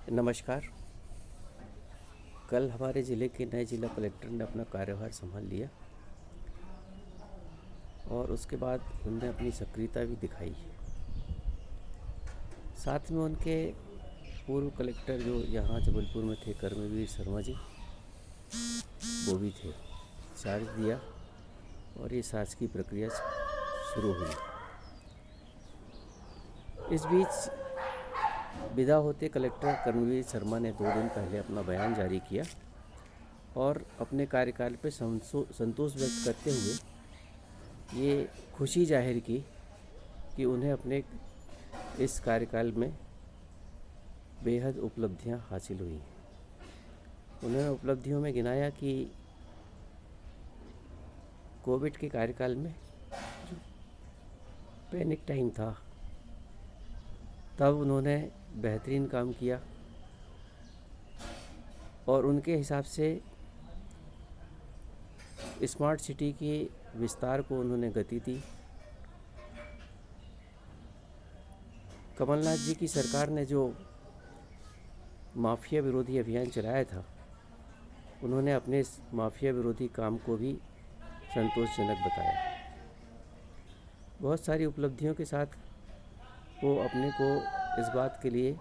नमस्कार। कल हमारे ज़िले के नए ज़िला कलेक्टर ने अपना कार्यभार संभाल लिया और उसके बाद उन्होंने अपनी सक्रियता भी दिखाई। साथ में उनके पूर्व कलेक्टर जो यहाँ जबलपुर में थे, कर्मवीर शर्मा जी, वो भी थे। चार्ज दिया और ये शासकीय प्रक्रिया शुरू हुई। इस बीच विदा होते कलेक्टर कर्मवीर शर्मा ने 2 दिन पहले अपना बयान जारी किया और अपने कार्यकाल पर संतोष व्यक्त करते हुए ये खुशी जाहिर की कि उन्हें अपने इस कार्यकाल में बेहद उपलब्धियां हासिल हुई। उन्होंने उपलब्धियों में गिनाया कि कोविड के कार्यकाल में जो पैनिक टाइम था, तब उन्होंने बेहतरीन काम किया और उनके हिसाब से स्मार्ट सिटी के विस्तार को उन्होंने गति दी। कमलनाथ जी की सरकार ने जो माफिया विरोधी अभियान चलाया था, उन्होंने अपने इस माफिया विरोधी काम को भी संतोषजनक बताया। बहुत सारी उपलब्धियों के साथ वो अपने को इस बात के लिए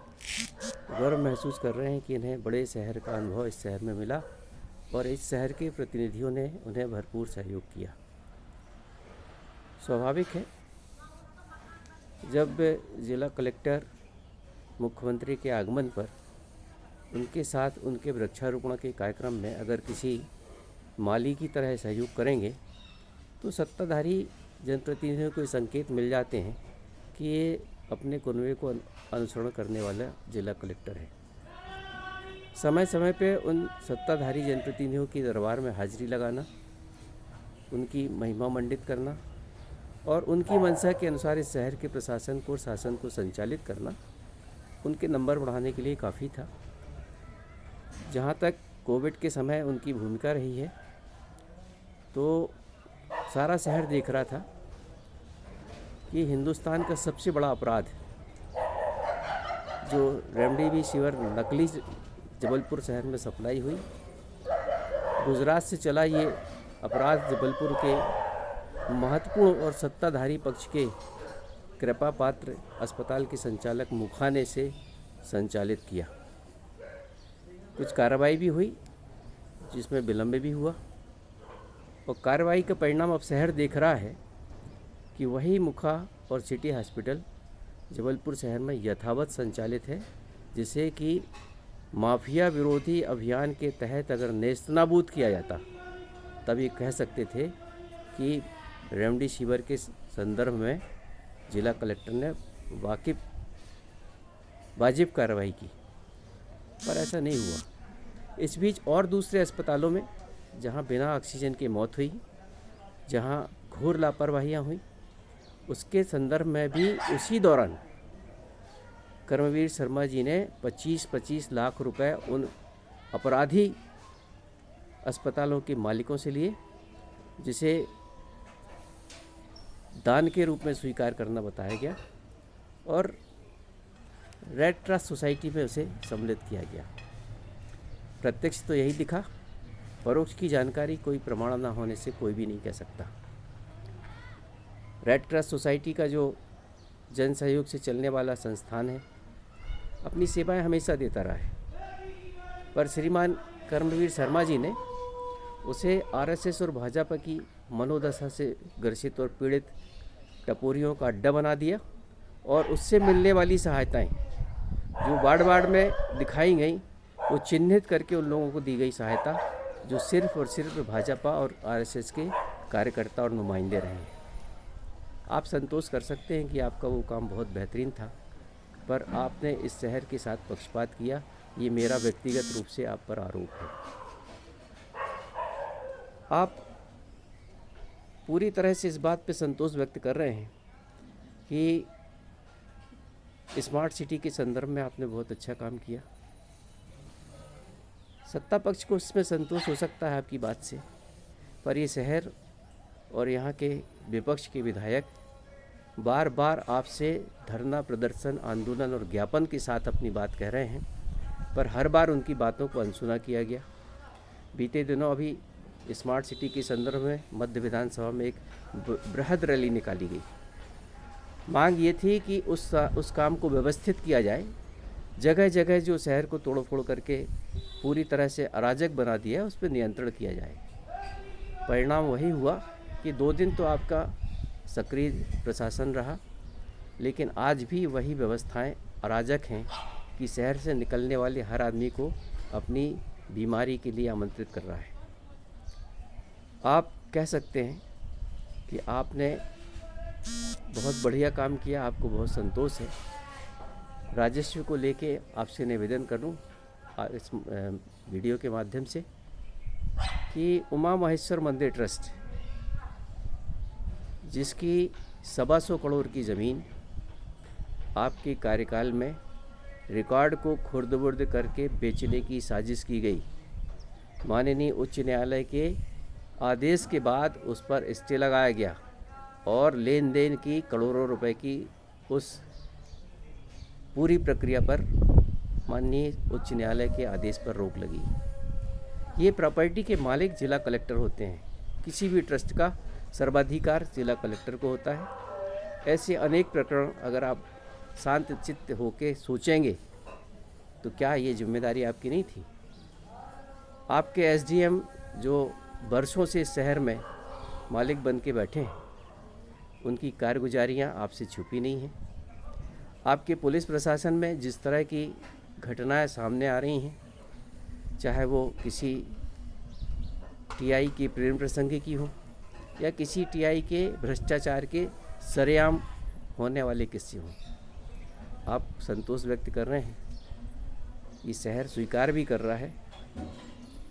गर्व महसूस कर रहे हैं कि इन्हें बड़े शहर का अनुभव इस शहर में मिला और इस शहर के प्रतिनिधियों ने उन्हें भरपूर सहयोग किया। स्वाभाविक है, जब जिला कलेक्टर मुख्यमंत्री के आगमन पर उनके साथ उनके वृक्षारोपण के कार्यक्रम में अगर किसी माली की तरह सहयोग करेंगे, तो सत्ताधारी जनप्रतिनिधियों को संकेत मिल जाते हैं कि ये अपने कुनबे को अनुसरण करने वाला जिला कलेक्टर है। समय समय पे उन सत्ताधारी जनप्रतिनिधियों की दरबार में हाजिरी लगाना, उनकी महिमा मंडित करना और उनकी मंशा के अनुसार इस शहर के प्रशासन को, शासन को संचालित करना उनके नंबर बढ़ाने के लिए काफ़ी था। जहाँ तक कोविड के समय उनकी भूमिका रही है, तो सारा शहर देख रहा था कि हिंदुस्तान का सबसे बड़ा अपराध जो रेमडेसिविर नकली जबलपुर शहर में सप्लाई हुई, गुजरात से चला ये अपराध जबलपुर के महत्वपूर्ण और सत्ताधारी पक्ष के कृपा पात्र अस्पताल के संचालक मुखा ने से संचालित किया। कुछ कार्रवाई भी हुई जिसमें विलंब भी हुआ और कार्रवाई का परिणाम अब शहर देख रहा है कि वही मुखा और सिटी हॉस्पिटल जबलपुर शहर में यथावत संचालित है, जिसे कि माफिया विरोधी अभियान के तहत अगर नेस्तनाबूद किया जाता, तब ये कह सकते थे कि रेमडेसिविर के संदर्भ में जिला कलेक्टर ने वाजिब कार्रवाई की, पर ऐसा नहीं हुआ। इस बीच और दूसरे अस्पतालों में जहां बिना ऑक्सीजन की मौत हुई, जहां घोर लापरवाहियां हुई, उसके संदर्भ में भी उसी दौरान कर्मवीर शर्मा जी ने 25-25 लाख रुपए उन अपराधी अस्पतालों के मालिकों से लिए, जिसे दान के रूप में स्वीकार करना बताया गया और रेड क्रॉस सोसाइटी में उसे सम्मिलित किया गया। प्रत्यक्ष तो यही दिखा, परोक्ष की जानकारी कोई प्रमाण न होने से कोई भी नहीं कह सकता। रेड क्रॉस सोसाइटी का जो जन सहयोग से चलने वाला संस्थान है, अपनी सेवाएं हमेशा देता रहा है, पर श्रीमान कर्मवीर शर्मा जी ने उसे आरएसएस और भाजपा की मनोदशा से ग्रसित और पीड़ित टपोरियों का अड्डा बना दिया और उससे मिलने वाली सहायताएं जो वार्ड में दिखाई गई, वो चिन्हित करके उन लोगों को दी गई सहायता जो सिर्फ और सिर्फ भाजपा और आरएसएस के कार्यकर्ता और नुमाइंदे रहे हैं। आप संतोष कर सकते हैं कि आपका वो काम बहुत बेहतरीन था, पर आपने इस शहर के साथ पक्षपात किया, ये मेरा व्यक्तिगत रूप से आप पर आरोप है। आप पूरी तरह से इस बात पे संतोष व्यक्त कर रहे हैं कि स्मार्ट सिटी के संदर्भ में आपने बहुत अच्छा काम किया। सत्ता पक्ष को इसमें संतोष हो सकता है आपकी बात से, पर ये शहर और यहाँ के विपक्ष के विधायक बार बार आपसे धरना प्रदर्शन, आंदोलन और ज्ञापन के साथ अपनी बात कह रहे हैं पर हर बार उनकी बातों को अनसुना किया गया। बीते दिनों अभी स्मार्ट सिटी के संदर्भ में मध्य विधानसभा में एक बृहद रैली निकाली गई। मांग ये थी कि उस काम को व्यवस्थित किया जाए। जगह जगह जो शहर को तोड़ फोड़ करके पूरी तरह से अराजक बना दिया है, उस पर नियंत्रण किया जाए। परिणाम वही हुआ कि 2 दिन तो आपका सक्रिय प्रशासन रहा, लेकिन आज भी वही व्यवस्थाएं अराजक हैं कि शहर से निकलने वाले हर आदमी को अपनी बीमारी के लिए आमंत्रित कर रहा है। आप कह सकते हैं कि आपने बहुत बढ़िया काम किया, आपको बहुत संतोष है। राजस्व को लेके आपसे निवेदन करूं इस वीडियो के माध्यम से कि उमा महेश्वर मंदिर ट्रस्ट, जिसकी 125 करोड़ की ज़मीन आपके कार्यकाल में रिकॉर्ड को खुर्द-बुर्द करके बेचने की साजिश की गई। माननीय उच्च न्यायालय के आदेश के बाद उस पर स्टे लगाया गया और लेन देन की करोड़ों रुपए की उस पूरी प्रक्रिया पर माननीय उच्च न्यायालय के आदेश पर रोक लगी। ये प्रॉपर्टी के मालिक जिला कलेक्टर होते हैं। किसी भी ट्रस्ट का सर्वाधिकार जिला कलेक्टर को होता है। ऐसे अनेक प्रकरण अगर आप शांत चित्त होके सोचेंगे तो क्या ये जिम्मेदारी आपकी नहीं थी? आपके एसडीएम जो वर्षों से शहर में मालिक बन के बैठे हैं, उनकी कारगुजारियाँ आपसे छुपी नहीं हैं। आपके पुलिस प्रशासन में जिस तरह की घटनाएं सामने आ रही हैं, चाहे वो किसी टीआई के प्रेम प्रसंग की हो या किसी टीआई के भ्रष्टाचार के सरेआम होने वाले किस्से हों, आप संतोष व्यक्त कर रहे हैं। ये शहर स्वीकार भी कर रहा है।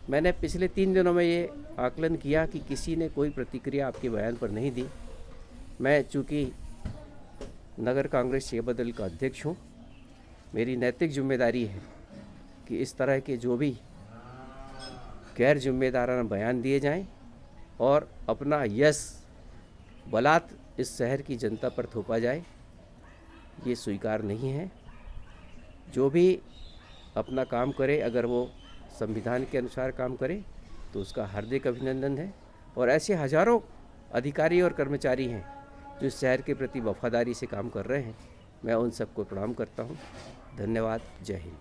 मैंने पिछले 3 दिनों में ये आकलन किया कि किसी ने कोई प्रतिक्रिया आपके बयान पर नहीं दी। मैं चूँकि नगर कांग्रेस सेवादल का अध्यक्ष हूँ, मेरी नैतिक जिम्मेदारी है कि इस तरह के जो भी गैर जिम्मेदाराना बयान दिए जाएं और अपना यश बलात् इस शहर की जनता पर थोपा जाए, ये स्वीकार नहीं है। जो भी अपना काम करे, अगर वो संविधान के अनुसार काम करे तो उसका हार्दिक अभिनंदन है। और ऐसे हजारों अधिकारी और कर्मचारी हैं जो इस शहर के प्रति वफादारी से काम कर रहे हैं। मैं उन सबको प्रणाम करता हूँ। धन्यवाद। जय हिंद।